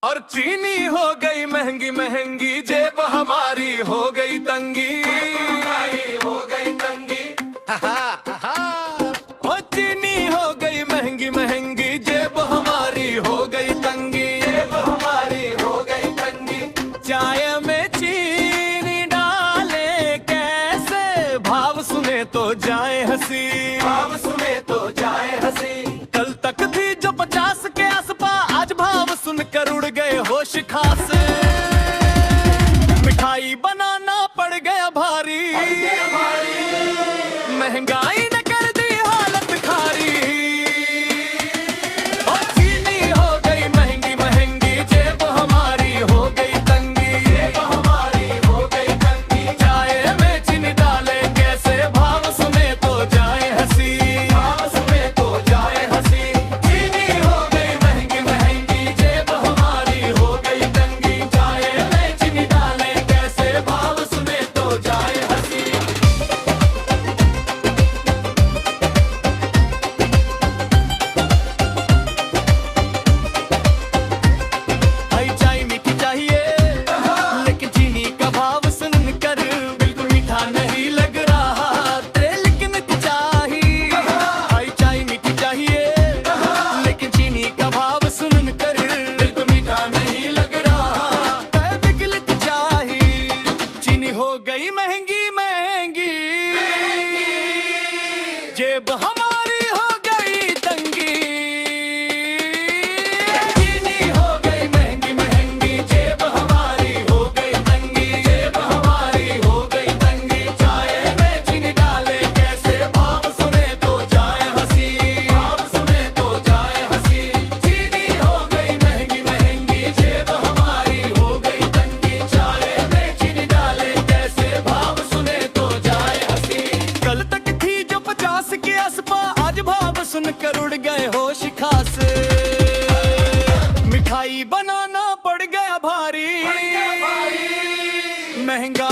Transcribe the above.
और चीनी हो गई महंगी महंगी, जेब हमारी हो गई तंगी, हो गई तंगी। और चीनी हो गई महंगी महंगी, जेब हमारी हो गई तंगी, जेब हमारी हो गई तंगी। चाय में चीनी डाले कैसे, भाव सुने तो जाए हंसी, भाव सुने तो जाए हंसी। कल तक थी जो 50 के आसपास, आज भाव सुनकर उड़ गए होश खास। मिठाई बनाना पड़ गया भारी, महंगाई ने कर दी हालत खारी। और चीनी हो गई महंगी महंगी, जेब हमारी हो गई तंगी, जेब हमारी हो गई तंगी। चाय में चीनी डाले कैसे, भाव सुने तो जाए हंसी, भाव सुने तो जाए हंसी। चीनी हो गई महंगी महंगी, जेब हमारी हो गई तंगी, चाय में चीनी डाले कैसे, भाव सुने तो जाए हंसी। भाई चाय मीठी चाहिए, लेकिन चीनी का भाव सुनकर बिल्कुल मीठा नहीं लग रहा, तेरे लेकिन चाहिए। भाई चाय मीठी चाहिए, लेकिन चीनी का भाव सुनकर बिल्कुल मीठा नहीं लग रहा, तेरे बिल्कुल चाहिए। चीनी हो गई महंगी महंगी, जेब हमारी हो गई तंगी। चीनी हो गई महंगी महंगी, जेब हमारी हो गई तंगी, जेब हमारी हो गई तंगी। चाय में चीनी डाले कैसे, भाव सुने तो जाए हंसी, भाव सुने तो जाए हंसी। चीनी हो गई महंगी महंगी, जेब हमारी हो गई तंगी, चाय में चीनी डाले कैसे, भाव सुने तो जाए हंसी। कल तक थी जो 50 के आसपास, आज भाव सुनकर उड़ गए होश खास। मिठाई बनाना पड़ गया भारी, महंगा